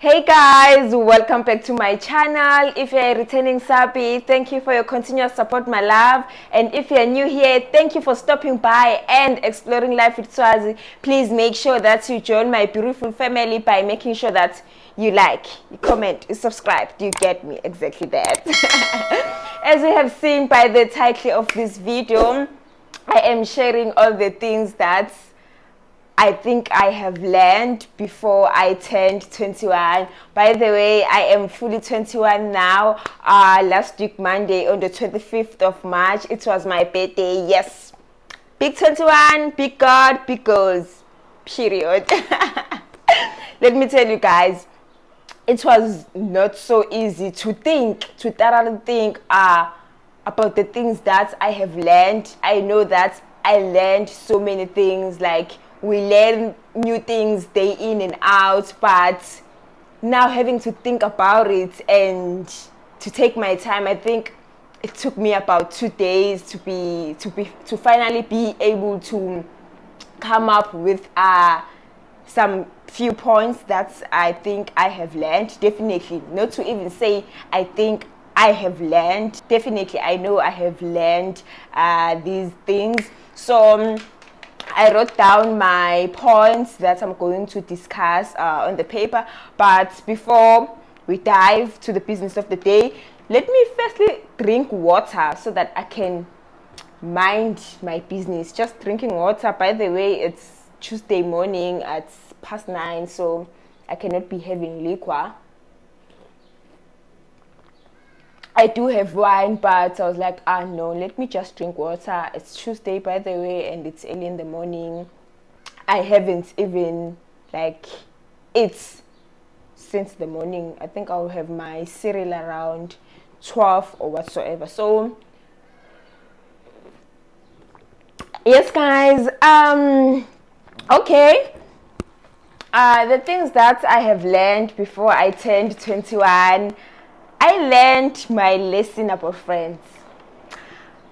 Hey guys, welcome back to my channel. If you're a returning subby, thank you for your continuous support, my love. And if you're new here, thank you for stopping by and exploring life with Swazi. Please make sure that you join my beautiful family by making sure that you like, you comment, you subscribe. Do you get me? Exactly that. As you have seen by the title of this video, I am sharing all the things that I think I have learned before I turned 21. By the way, I am fully 21 now. Last week Monday on the 25th of March, it was my birthday. Yes, big 21, big God, big goals, period. Let me tell you guys, it was not so easy to thoroughly think about the things that I have learned. I know that I learned so many things, like we learn new things day in and out, but now having to think about it and to take my time, I think it took me about 2 days to finally be able to come up with some few points that I think I have learned. Definitely, not to even say I think I have learned, definitely I know I have learned these things. So I wrote down my points that I'm going to discuss on the paper. But before we dive to the business of the day, let me firstly drink water so that I can mind my business. Just drinking water. By the way, it's Tuesday morning at past 9, so I cannot be having liquor. I do have wine, but I was like, no, let me just drink water. It's Tuesday, by the way, and it's early in the morning. I haven't even it's since the morning. I think I'll have my cereal around 12 or whatsoever. So yes guys, okay, the things that I have learned before I turned 21. I learned my lesson about friends.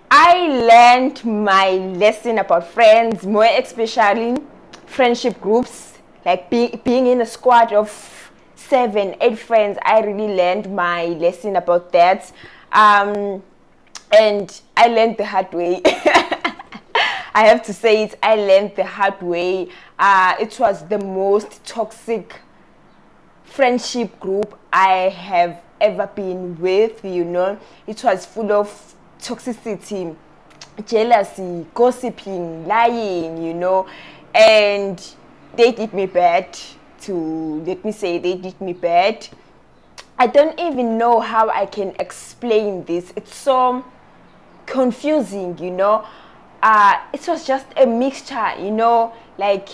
I learned my lesson about friends, more especially friendship groups, like being in a squad of 7, 8 friends. I really learned my lesson about that, and I learned the hard way. I have to say it, I learned the hard way. It was the most toxic friendship group I have ever been with. It was full of toxicity, jealousy, gossiping, lying, and they did me bad. Let me say, they did me bad. I don't even know how I can explain this. It's so confusing. It was just a mixture, like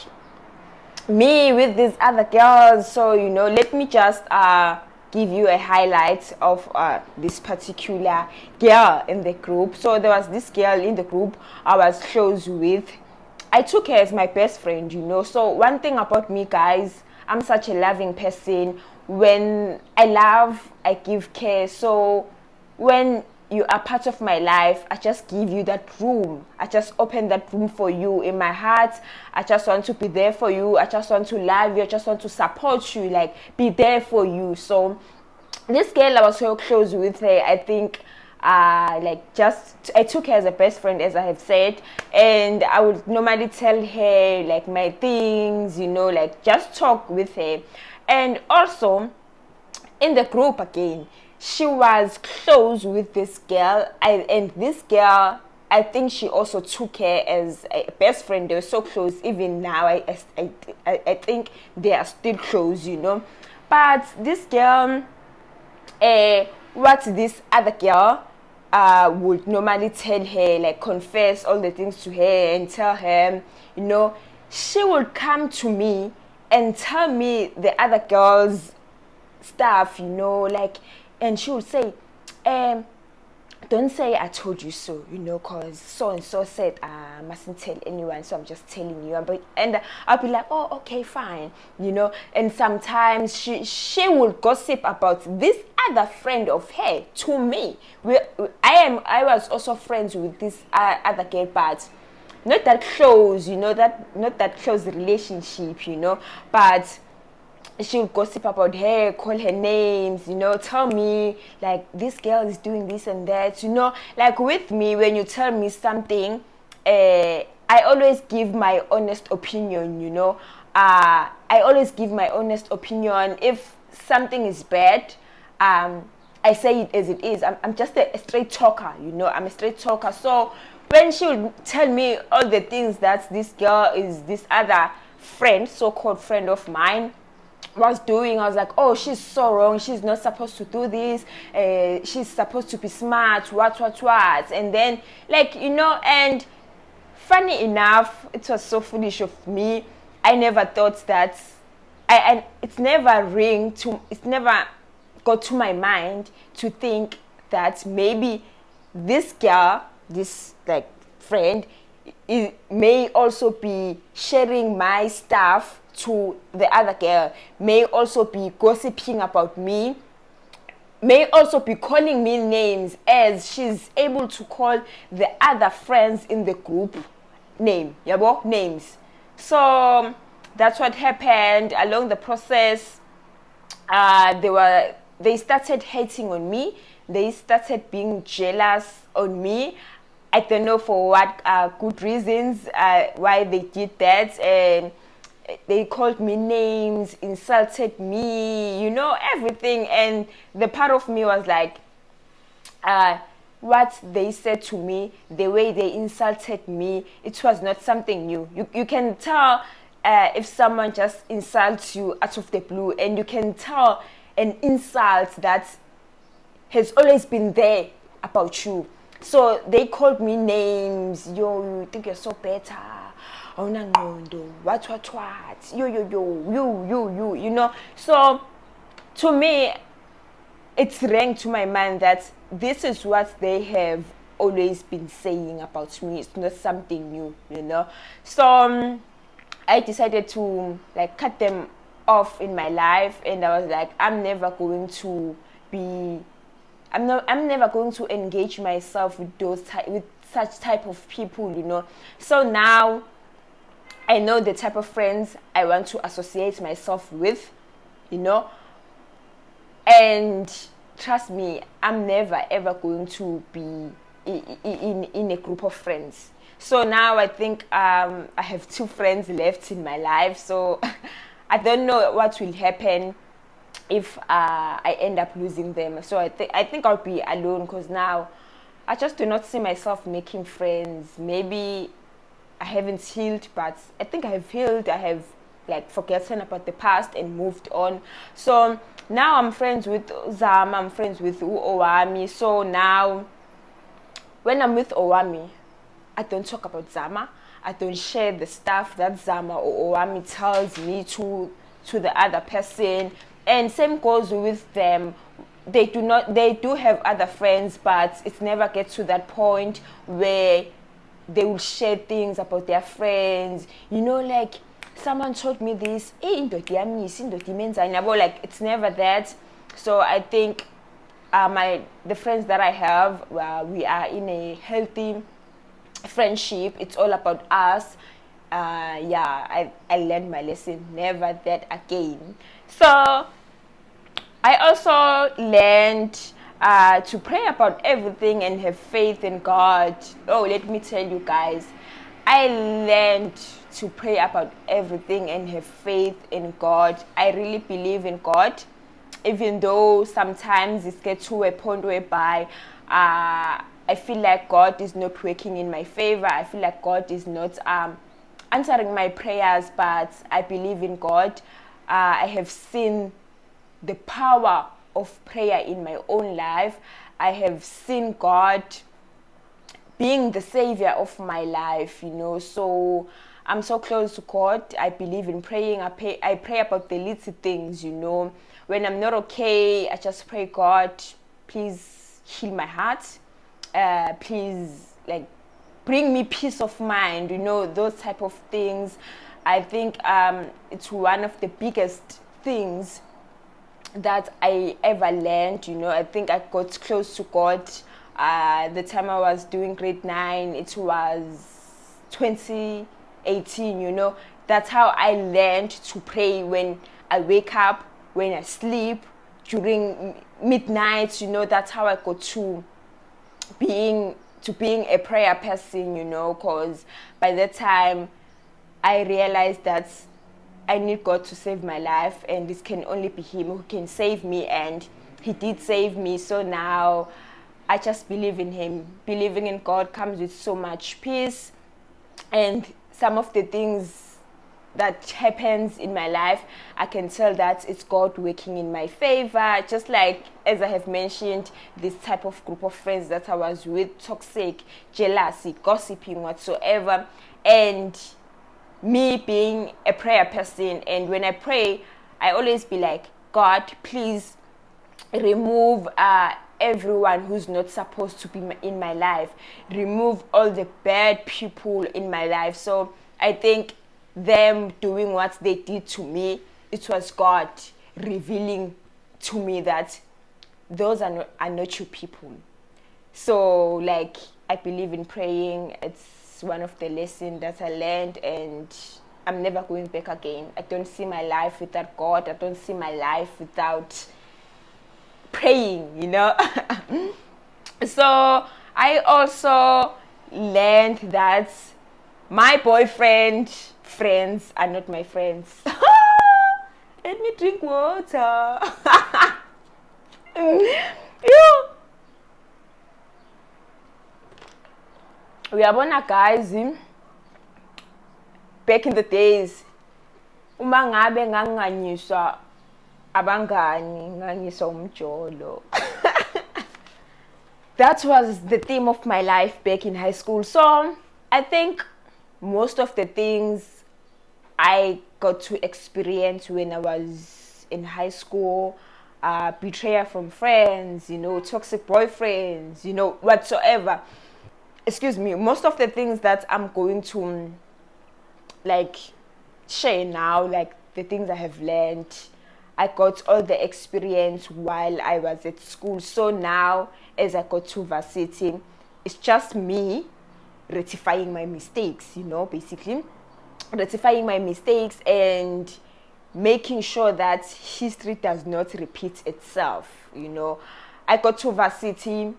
me with these other girls. So let me just give you a highlight of this particular girl in the group. So there was this girl in the group I was close with. I took her as my best friend. So one thing about me, guys, I'm such a loving person. When I love, I give care. So when you are part of my life, I just give you that room. I just open that room for you in my heart. I just want to be there for you. I just want to love you. I just want to support you, like be there for you. So this girl, I was so close with her. I think I took her as a best friend, as I have said, and I would normally tell her like my things, like just talk with her. And also in the group again, she was close with this girl, and this girl, I think she also took her as a best friend. They were so close. Even now, I think they are still close, But this girl, what this other girl would normally tell her, like confess all the things to her and tell her, she would come to me and tell me the other girl's stuff, and she would say, don't say I told you so, because so and so said I mustn't tell anyone, so I'm just telling you. And I'll be like, oh, okay, fine, And sometimes she would gossip about this other friend of her to me. I was also friends with this other girl, but not that close, not that close relationship, but she'll gossip about her, call her names, tell me like this girl is doing this and that, like with me, when you tell me something, I always give my honest opinion, I always give my honest opinion. If something is bad, I say it as it is. I'm just a straight talker, I'm a straight talker. So when she would tell me all the things that this girl is, this other friend, so-called friend of mine, was doing, I was like, oh, she's so wrong, she's not supposed to do this, she's supposed to be smart, what, and then, like, and funny enough, it was so foolish of me. I never thought that, and it's never got to my mind to think that maybe this girl, this like friend, may also be sharing my stuff to the other girl, may also be gossiping about me, may also be calling me names, as she's able to call the other friends in the group names. So that's what happened. Along the process, they started hating on me, they started being jealous on me. I don't know for what good reasons why they did that, and they called me names, insulted me, everything. And the part of me was like, what they said to me, the way they insulted me, it was not something new. You can tell if someone just insults you out of the blue, and you can tell an insult that has always been there about you. So they called me names. Yo, you think you're so better. Oh, no, what, you. So to me, it's rang to my mind that this is what they have always been saying about me. It's not something new, So I decided to like cut them off in my life, and I was like, I'm never going to engage myself with such type of people, So now I know the type of friends I want to associate myself with, and trust me, I'm never ever going to be in a group of friends. So now I think I have 2 friends left in my life, so I don't know what will happen if I end up losing them. So I think I'll be alone, because now I just do not see myself making friends. Maybe I haven't healed, but I think I have healed. I have like forgotten about the past and moved on. So now I'm friends with Zama, I'm friends with Owami. So now when I'm with Owami, I don't talk about Zama. I don't share the stuff that Zama or Owami tells me to the other person. And same goes with them. They do have other friends, but it never gets to that point where they will share things about their friends. Like, someone told me this, like, it's never that. So I think the friends that I have, we are in a healthy friendship. It's all about us. I learned my lesson, never that again. So I also learned to pray about everything and have faith in God. Oh, let me tell you guys, I learned to pray about everything and have faith in God. I really believe in God, even though sometimes it gets to a point whereby I feel like God is not working in my favor. I feel like God is not answering my prayers, but I believe in God. I have seen the power of prayer in my own life. I have seen God being the savior of my life, so I'm so close to God. I believe in praying. I pray about the little things, when I'm not okay, I just pray, God, please heal my heart, please like bring me peace of mind, those type of things. I think it's one of the biggest things that I ever learned. I think I got close to God the time I was doing grade 9. It was 2018. That's how I learned to pray, when I wake up, when I sleep, during midnight, that's how I got to being a prayer person, because by that time I realized that I need God to save my life, and this can only be Him who can save me, and He did save me. So now I just believe in Him. Believing in God comes with so much peace, and some of the things that happens in my life, I can tell that it's God working in my favor. Just like, as I have mentioned, this type of group of friends that I was with, toxic, jealousy, gossiping, whatsoever, and me being a prayer person. And when I pray, I always be like, God, please remove everyone who's not supposed to be in my life. Remove all the bad people in my life. So I think them doing what they did to me, it was God revealing to me that those are not your people. So, like, I believe in praying. It's one of the lessons that I learned, and I'm never going back again. I don't see my life without God. I don't see my life without praying, So I also learned that my boyfriend friends are not my friends. Let me drink water. Uyabona guys, back in the days, uma ngabe nganganyiswa abangani, nganyiswa umjolo. That was the theme of my life back in high school. So I think most of the things I got to experience when I was in high school, betrayal from friends, toxic boyfriends, whatsoever. Excuse me, most of the things that I'm going to share now, like the things I have learned, I got all the experience while I was at school. So now, as I got to varsity, it's just me rectifying my mistakes, basically. Rectifying my mistakes and making sure that history does not repeat itself. I got to varsity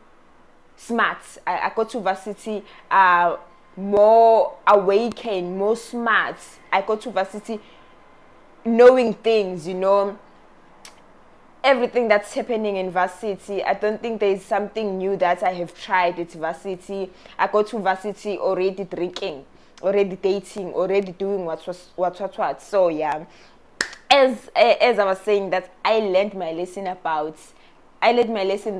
smart. I got to varsity more awakened, more smart. I got to varsity knowing things, everything that's happening in varsity. I don't think there is something new that I have tried at varsity. I got to varsity already drinking, already dating, already doing what. So yeah, as I was saying, that I learned my lesson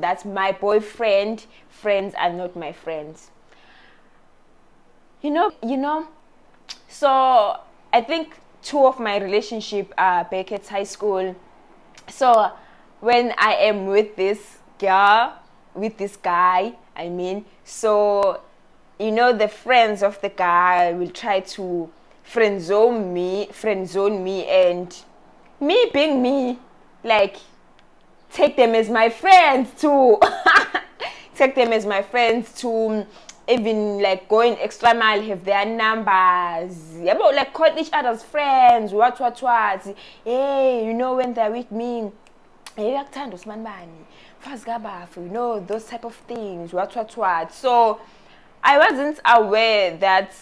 that my boyfriend friends are not my friends. So I think two of my relationship are back at high school. So when I am with this girl, with this guy, so the friends of the guy will try to friend zone me, and me being me, like, take them as my friends too. Take them as my friends to even like going extra mile, have their numbers, like call each other's friends, what. Hey, when they're with me, hey, those type of things, what. So I wasn't aware that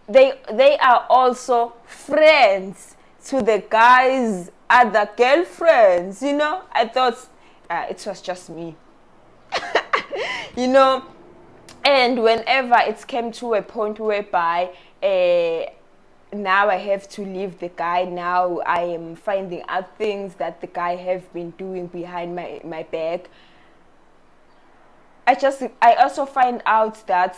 they are also friends to the guy's other girlfriends. I thought it was just me. And whenever it came to a point whereby now I have to leave the guy, now I am finding out things that the guy have been doing behind my back. I also find out that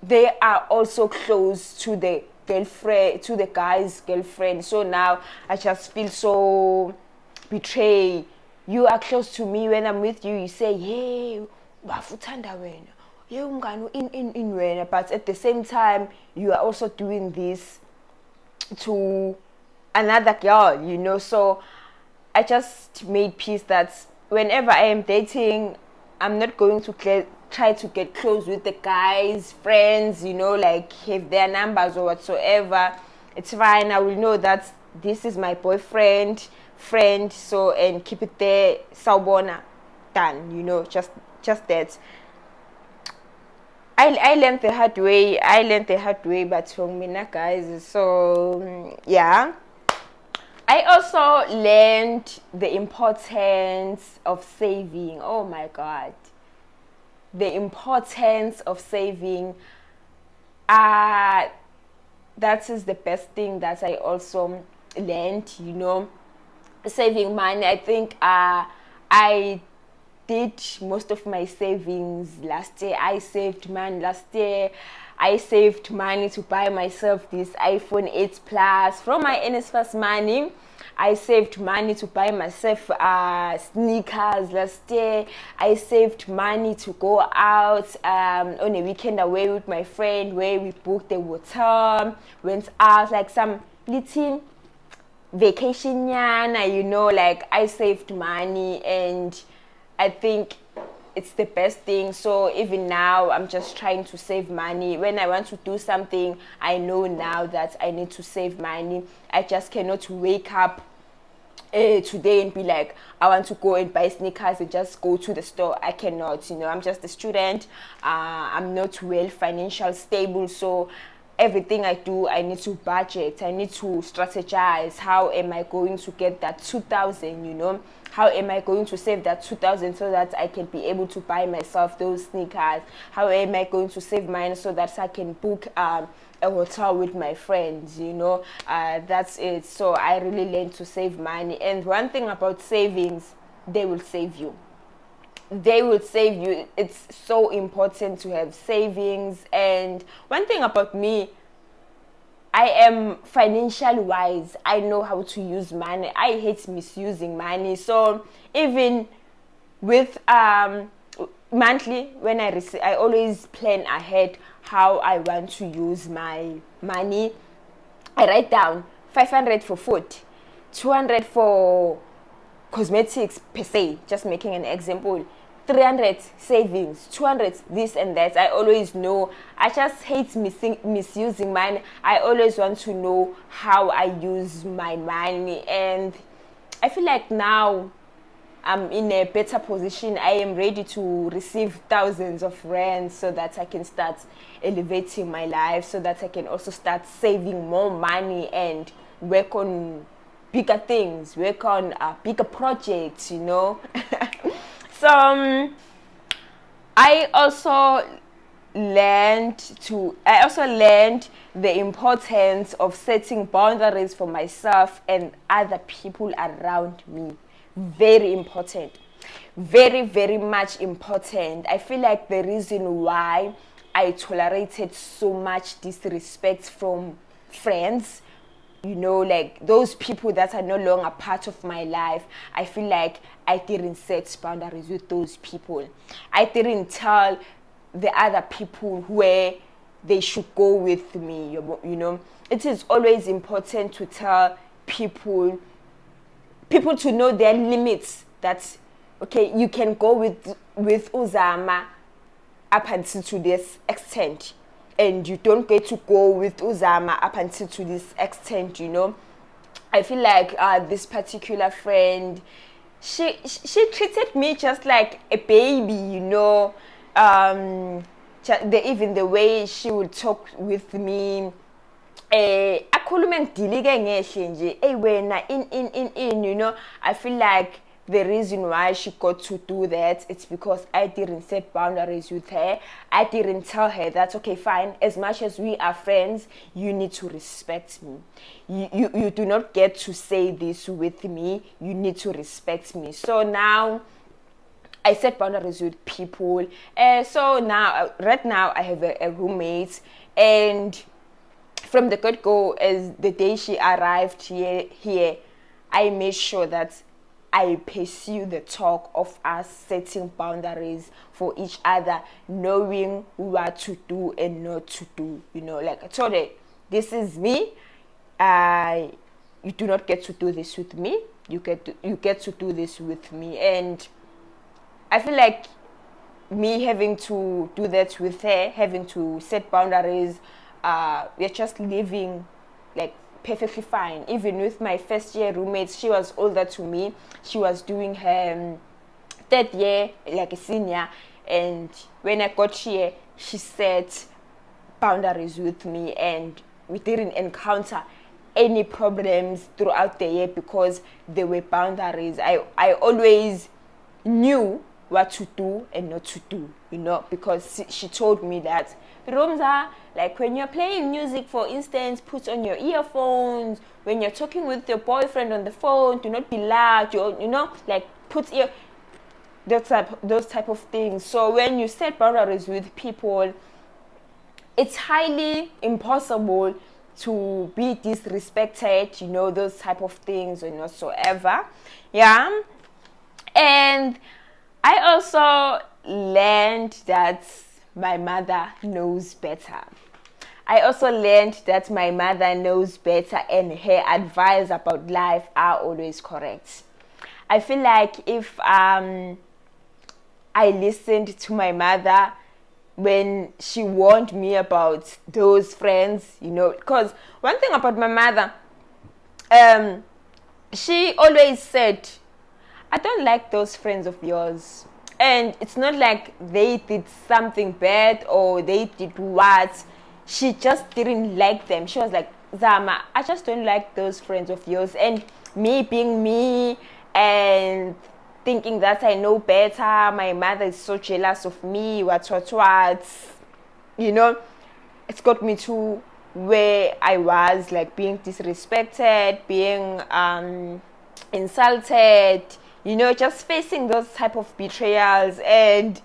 they are also close to the girlfriend, to the guy's girlfriend. So now I just feel so betrayed. You are close to me. When I'm with you, you say, hey, wafuthanda wena, ye ungani in wena, but at the same time you are also doing this to another girl, So I just made peace that whenever I am dating, I'm not going to try to get close with the guy's friends, like have their numbers or whatsoever. It's fine. I will know that this is my boyfriend, friend, so, and keep it there, sawubona, done, you know, just that. I learned the hard way. But from Mina, guys. So yeah. I also learned the importance of saving. Oh my God. The importance of saving. That is the best thing that I also learned, you know. Saving money. I think I did most of my savings last year. I saved money last year. I saved money to buy myself this iPhone 8 Plus from my NSFAS money. I saved money to buy myself sneakers last year. I saved money to go out on a weekend away with my friend where we booked a hotel, went out like some little vacation yana, you know, like I saved money, and I think it's the best thing. So even now I'm just trying to save money. When I want to do something, I know now that I need to save money. I just cannot wake up today and be like, I want to go and buy sneakers and just go to the store. I cannot, you know. I'm just a student. I'm not well financial stable, so everything I do, I need to budget. I need to strategize. How am I going to get that 2,000, you know? How am I going to save that 2,000 so that I can be able to buy myself those sneakers? How am I going to save mine so that I can book a hotel with my friends, you know? That's it. So I really learned to save money. And one thing about savings, they will save you. They will save you. It's so important to have savings. And one thing about me, I am financially wise. I know how to use money. I hate misusing money. So even with monthly, when I always plan ahead how I want to use my money. I write down 500 for food, 200 for cosmetics per se, just making an example, 300 savings, 200 this and that. I always know. I just hate misusing money. I always want to know how I use my money, and I feel like now I'm in a better position. I am ready to receive thousands of rands so that I can start elevating my life, so that I can also start saving more money and work on bigger things, work on bigger projects, you know. So I also learned the importance of setting boundaries for myself and other people around me. Very important. Very, very much important. I feel like the reason why I tolerated so much disrespect from friends, you know, like those people that are no longer part of my life, I feel like I didn't set boundaries with those people. I didn't tell the other people where they should go with me, you know. It is always important to tell people to know their limits, that okay, you can go with Uzama up until to this extent, and you don't get to go with Uzama up until to this extent, you know. I feel like this particular friend, she treated me just like a baby, you know. Even the way she would talk with me, akhulume ngidilike ngehle nje, wena in, you know. I feel like the reason why she got to do that, it's because I didn't set boundaries with her. I didn't tell her that, okay, fine, as much as we are friends, you need to respect me. You do not get to say this with me. You need to respect me. So now I set boundaries with people. So now, right now, I have a roommate, and from the get-go, as the day she arrived here, I made sure that I pursue the talk of us setting boundaries for each other, knowing what to do and not to do. You know, like I told her, this is me. You do not get to do this with me. You get to do this with me. And I feel like me having to do that with her, having to set boundaries, we're just living like perfectly fine. Even with my first year roommates, she was older to me. She was doing her third year, like a senior. And when I got here, she set boundaries with me, and we didn't encounter any problems throughout the year because there were boundaries. I always knew what to do and not to do, because she told me that, Romza, like when you're playing music, for instance, put on your earphones. When you're talking with your boyfriend on the phone, do not be loud. Like put ear those type of things. So when you set boundaries with people, it's highly impossible to be disrespected, those type of things or whatsoever. Yeah. And I also learned that my mother knows better. I also learned that my mother knows better, and her advice about life are always correct. I feel like if I listened to my mother when she warned me about those friends, because one thing about my mother, she always said, I don't like those friends of yours. And it's not like they did something bad or they did what. She just didn't like them. She was like, Zama, I just don't like those friends of yours. And me being me and thinking that I know better, my mother is so jealous of me, what. It's got me to where I was, like being disrespected, being insulted, just facing those type of betrayals. And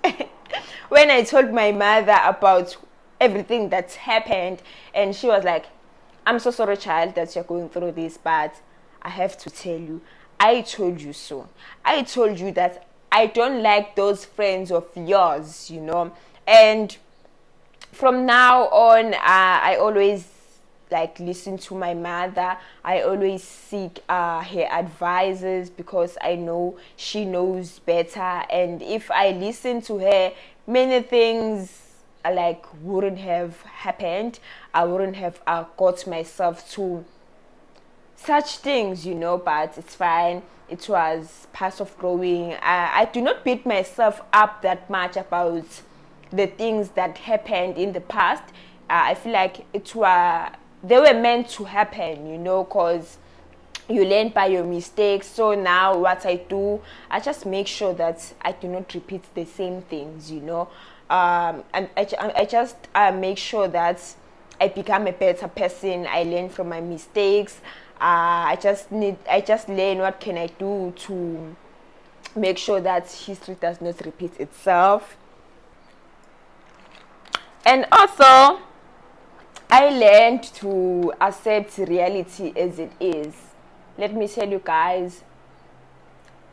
when I told my mother about everything that's happened, and she was like, I'm so sorry, child, that you're going through this, but I have to tell you, I told you so. I told you that I don't like those friends of yours, and from now on, I always like listen to my mother. I always seek her advices because I know she knows better. And if I listen to her, many things like wouldn't have happened. I wouldn't have got myself to such things, but it's fine. It was part of growing. I do not beat myself up that much about the things that happened in the past. I feel like they were meant to happen, because you learn by your mistakes. So now what I do, I just make sure that I do not repeat the same things, and I just make sure that I become a better person. I learn from my mistakes. I just learn what can I do to make sure that history does not repeat itself. And also, I learned to accept reality as it is. Let me tell you guys,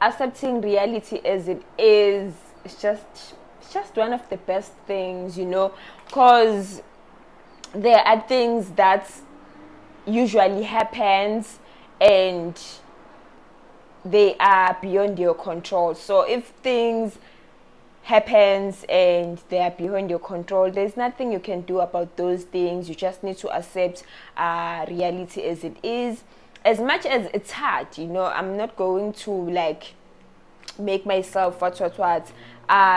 accepting reality as it is just one of the best things, because there are things that usually happens and they are beyond your control. So if things happens and they are beyond your control, there's nothing you can do about those things. You just need to accept reality as it is, as much as it's hard. I'm not going to like make myself what.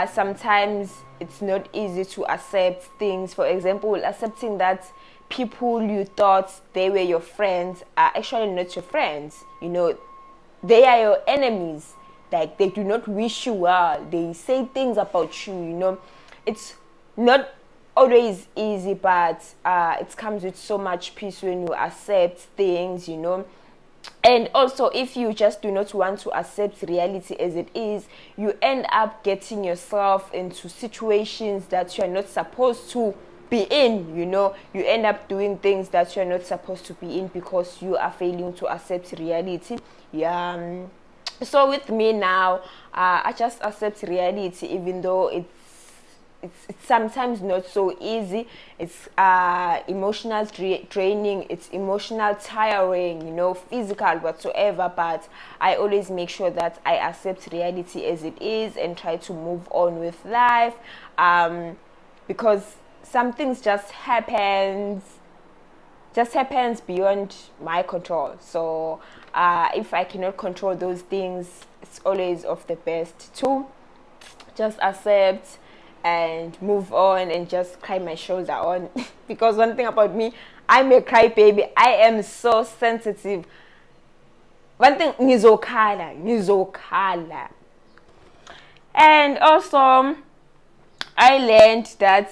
Sometimes it's not easy to accept things. For example, accepting that people you thought they were your friends are actually not your friends. They are your enemies. Like, they do not wish you well. They say things about you. It's not always easy, but it comes with so much peace when you accept things. And also, if you just do not want to accept reality as it is, you end up getting yourself into situations that you're not supposed to be in. You end up doing things that you're not supposed to be in because you are failing to accept reality. Yeah. So with me now, I just accept reality, even though it's sometimes not so easy. It's emotional draining, it's emotional tiring, physical whatsoever. But I always make sure that I accept reality as it is and try to move on with life, because some things just happens just happens beyond my control. So if I cannot control those things, it's always of the best to just accept and move on and just cry my shoulder on. Because one thing about me, I'm a cry baby. I am so sensitive. One thing, ngizokhala. And also, I learned that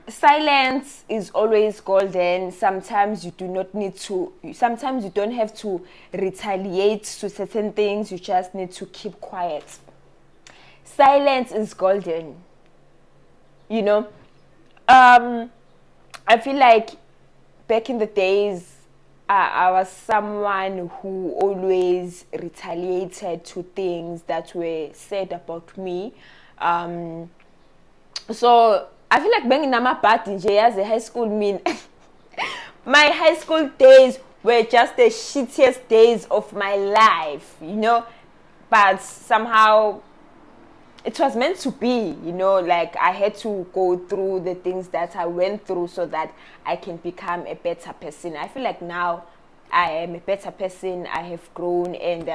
silence is always golden. Sometimes you don't have to retaliate to certain things. You just need to keep quiet. Silence is golden. You know, I feel like back in the days, I was someone who always retaliated to things that were said about me. So I feel like being namabhadi nje as a high school mean my high school days were just the shittiest days of my life, you know. But somehow it was meant to be, you know, like I had to go through the things that I went through so that I can become a better person. I feel like now I am a better person. I have grown, and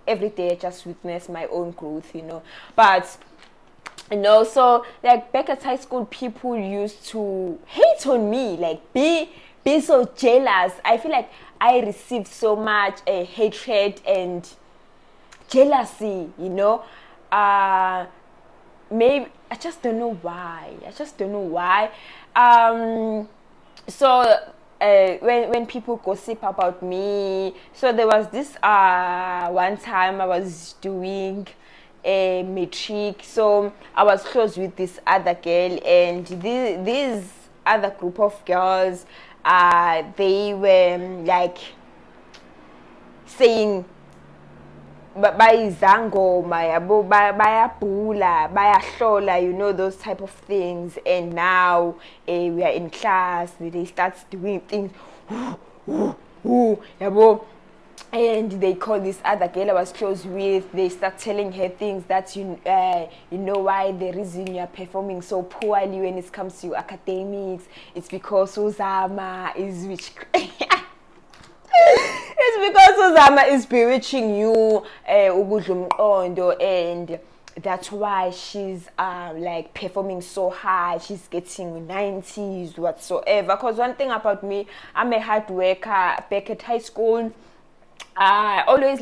every day I just witness my own growth, you know. But you know, so like back at high school, people used to hate on me, like be so jealous. I feel like I received so much hatred and jealousy, you know. Maybe I just don't know why. So when people gossip about me, so there was this one time I was doing a matric, so I was close with this other girl, and this other group of girls, they were like saying bayizangoma yabo bayabhula bayahlola, you know, those type of things. And now we are in class, they start doing things yabo, and they call this other girl I was close with, they start telling her things that you know why the reason you're performing so poorly when it comes to academics, it's because Uzama is it's because Uzama is bewitching you, and that's why she's like performing so high. She's getting 90s whatsoever. Because one thing about me, I'm a hard worker. Back at high school, I always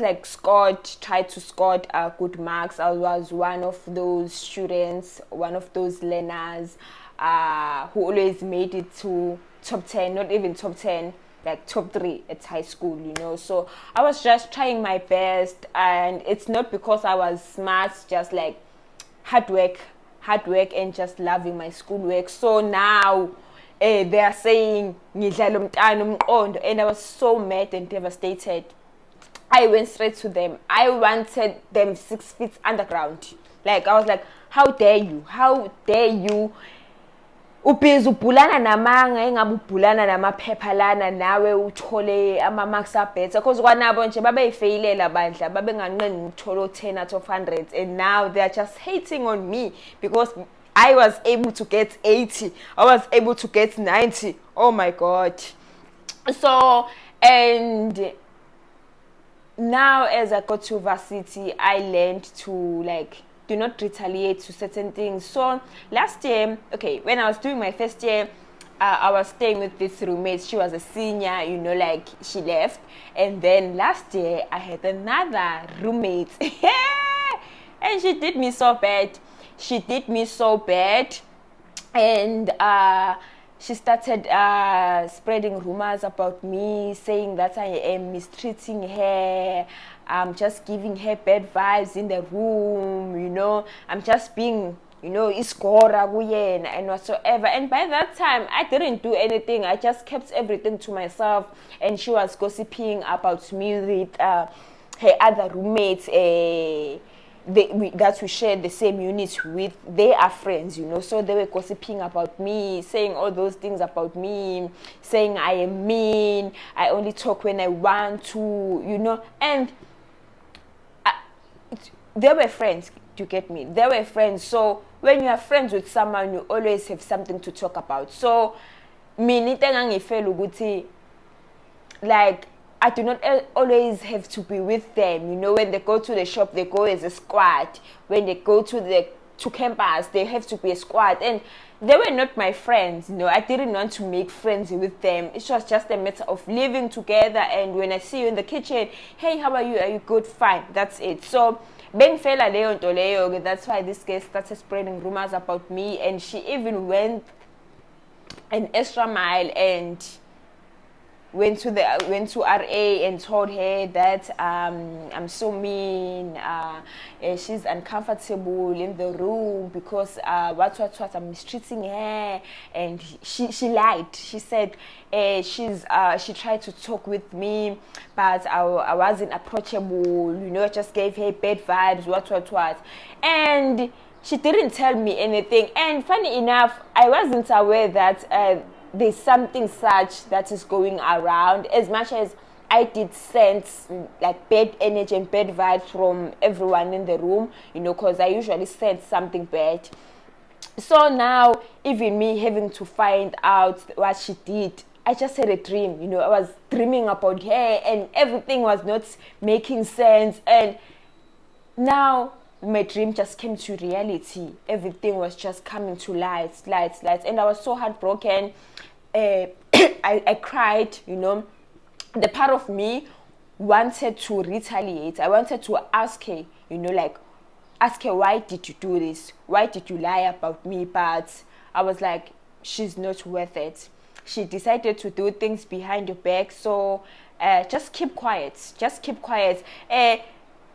tried to score good marks. I was one of those students, one of those learners who always made it to top 10, not even top 10, like top 3 at high school, you know. So I was just trying my best, and it's not because I was smart, just like hard work and just loving my schoolwork. So now they are saying ngidlala umntana umqondo, and I was so mad and devastated. I went straight to them. I wanted them 6 feet underground. Like I was like, how dare you ubhiza ubhulana namanga engabe ubhulana namaphepha lana nawe uthole ama-marks abhetha, because kwanabo nje babeyifeyilela bandla, babenganqeni ukuthola 10 out of 100, and now they are just hating on me because I was able to get 80, I was able to get 90. Oh my god. So, and now as I got to varsity, I learned to do not retaliate to certain things. So last year, okay, when I was doing my first year, I was staying with this roommate. She was a senior, you know, like she left. And then last year I had another roommate and she did me so bad. And she started spreading rumors about me, saying that I am mistreating her. I'm just giving her bad vibes in the room, you know. I'm just being, you know, iskora kuyena and whatsoever. And by that time, I didn't do anything. I just kept everything to myself. And she was gossiping about me with her other roommates. That we shared the same unit with, they are friends, you know. So they were gossiping about me, saying all those things about me, saying I am mean, I only talk when I want to, you know. And they were friends, you get me? They were friends. So when you are friends with someone, you always have something to talk about. So mina into engangifela ukuthi like I do not always have to be with them. You know, when they go to the shop, they go as a squad. When they go to campus, they have to be a squad. And they were not my friends. You know, I didn't want to make friends with them. It was just a matter of living together. And when I see you in the kitchen, hey, how are you? Are you good? Fine. That's it. So bengifela leyo nto leyo, that's why this girl started spreading rumors about me, and she even went an extra mile and went to RA and told her that I'm so mean, she's uncomfortable in the room because what I'm mistreating her, and she lied. She said she tried to talk with me, but I wasn't approachable. You know, I just gave her bad vibes. What, and she didn't tell me anything. And funny enough, I wasn't aware that there's something such that is going around, as much as I did sense like bad energy and bad vibes from everyone in the room, you know, because I usually sense something bad. So now, even me having to find out what she did, I just had a dream, you know, I was dreaming about her and everything was not making sense. And now my dream just came to reality. Everything was just coming to lights, and I was so heartbroken. I cried, you know. The part of me wanted to retaliate. I wanted to ask her, you know, like, ask her, why did you do this? Why did you lie about me? But I was like, she's not worth it. She decided to do things behind your back, so just keep quiet. Just keep quiet. The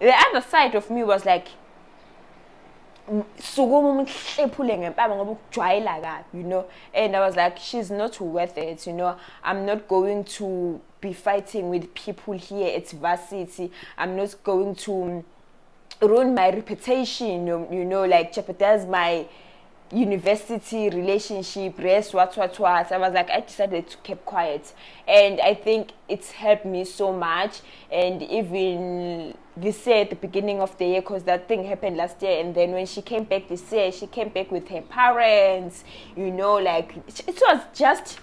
other side of me was like, you know, and I was like, she's not worth it, you know. I'm not going to be fighting with people here at varsity. I'm not going to ruin my reputation, you know, like jeopardize my university relationship, rest, what. I was like, I decided to keep quiet, and I think it's helped me so much. And even this year at the beginning of the year, because that thing happened last year, and then when she came back this year, she came back with her parents, you know, like it was just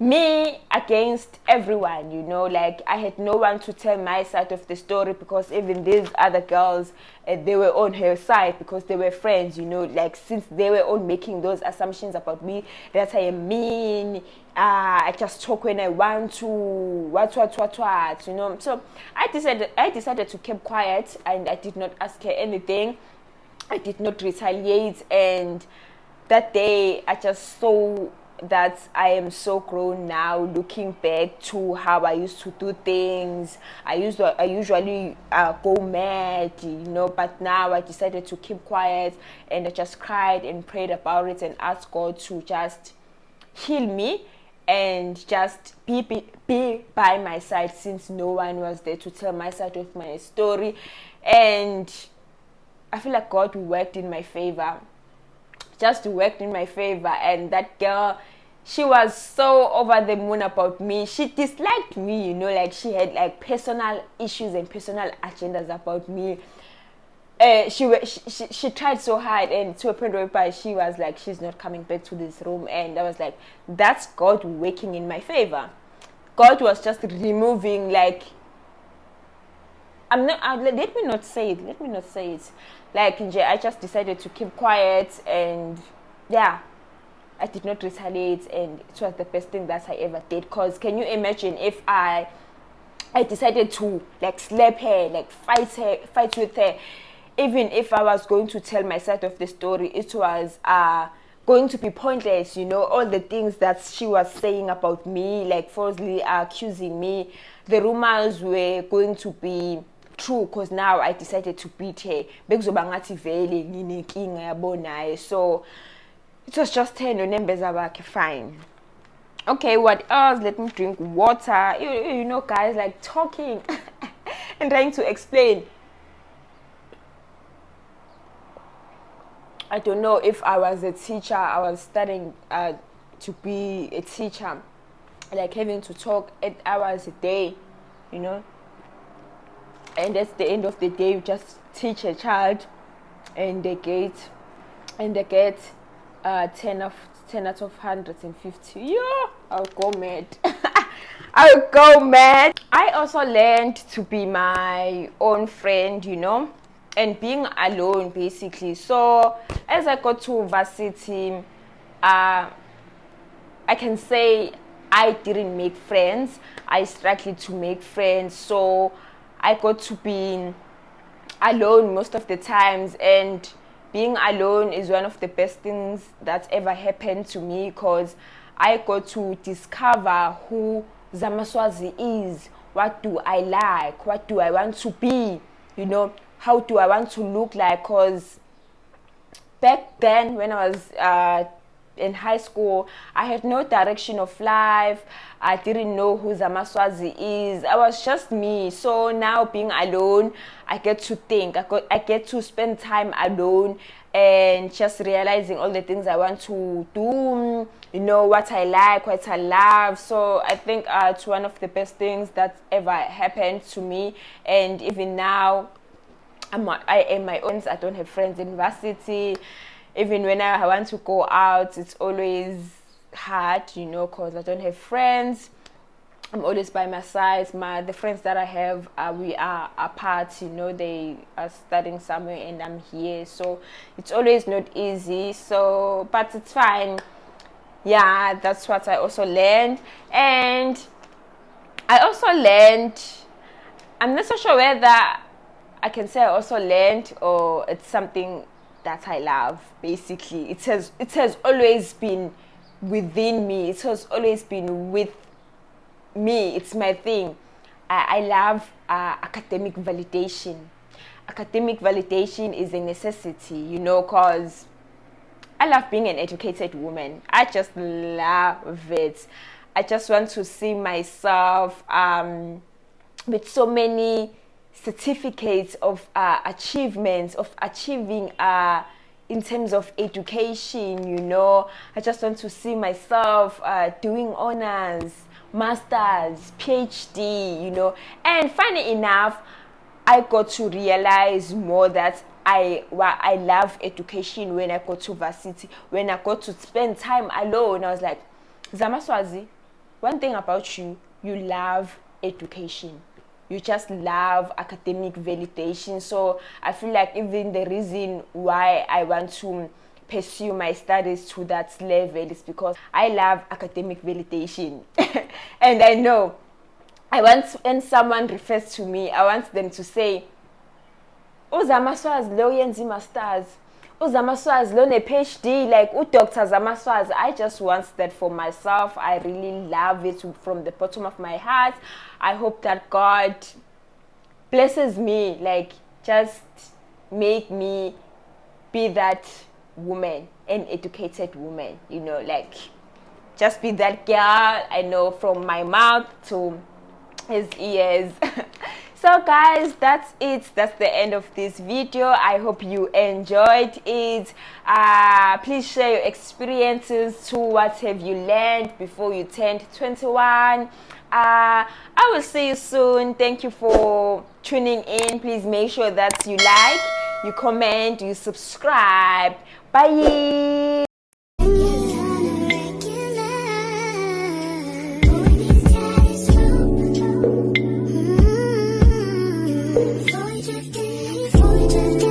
me against everyone, you know. Like I had no one to tell my side of the story, because even these other girls, they were on her side because they were friends, you know. Like since they were all making those assumptions about me, that I am mean, I just talk when I want to, what, you know. So I decided to keep quiet, and I did not ask her anything. I did not retaliate, and that day I just saw that I am so grown now, looking back to how I used to do things. I usually go mad, you know, but now I decided to keep quiet, and I just cried and prayed about it and asked God to just heal me and just be by my side, since no one was there to tell my side of my story. And I feel like God worked in my favor. Just worked in my favor. And that girl, she was so over the moon about me. She disliked me, you know, like she had like personal issues and personal agendas about me. She tried so hard, and to a point where she was like, she's not coming back to this room. And I was like, that's God working in my favor. God was just removing, like, let me not say it. Like, I just decided to keep quiet, and yeah, I did not retaliate, and it was the best thing that I ever did. Because can you imagine if I decided to like slap her, like fight with her? Even if I was going to tell my side of the story, it was going to be pointless, you know. All the things that she was saying about me, like falsely accusing me, the rumors were going to be true, because now I decided to beat her. So it was just her, no numbers are fine. Okay, what else? Let me drink water. You know, guys, like talking and trying to explain. I don't know if I was a teacher, I was studying to be a teacher, like having to talk 8 hours a day, you know. And at the end of the day, you just teach a child, and they get 10 out of 150. Yeah. I'll go mad. I'll go mad. I also learned to be my own friend, and being alone basically. So as I got to varsity, I can say I didn't make friends. I struggled to make friends. So I got to be alone most of the times, and being alone is one of the best things that ever happened to me, because I got to discover who Zamaswazi is. What do I like? What do I want to be? How do I want to look like? Because back then when I was in high school, I had no direction of life. I didn't know who Zamaswazi is. I was just me. So now being alone, I get to think. I get to spend time alone and just realizing all the things I want to do, what I like, what I love. So I think it's one of the best things that ever happened to me. And even now, I am my own. I don't have friends in varsity. Even when I want to go out, it's always hard, because I don't have friends. I'm always by my side. The friends that I have, we are apart. They are studying somewhere and I'm here, so it's always not easy. So, but it's fine. Yeah, that's what I also learned, and I also learned. I'm not so sure whether I can say I also learned, or it's something that I love. Basically, it has always been within me. It has always been with me. It's my thing. I love academic validation. Academic validation is a necessity, because I love being an educated woman. I just love it. I just want to see myself with so many certificates of achievements, of achieving in terms of education. I just want to see myself doing honors, masters, PhD. And funny enough, I got to realize more that I love education when I got to varsity. When I got to spend time alone, I was like, Zamaswazi, one thing about you, you love education. You just love academic validation. So I feel like even the reason why I want to pursue my studies to that level is because I love academic validation. And I know when someone refers to me, I want them to say, Zamaswazi lo yenza masters, Zamaswazi lo ne PhD, like Dr. Zamaswazi. I just want that for myself. I really love it from the bottom of my heart. I hope that God blesses me, like just make me be that woman, an educated woman, like just be that girl, I know, from my mouth to his ears. So guys, that's it. That's the end of this video. I hope you enjoyed it. Please share your experiences to what have you learned before you turned 21. I will see you soon. Thank you for tuning in. Please make sure that you like, you comment, you subscribe. Bye. Just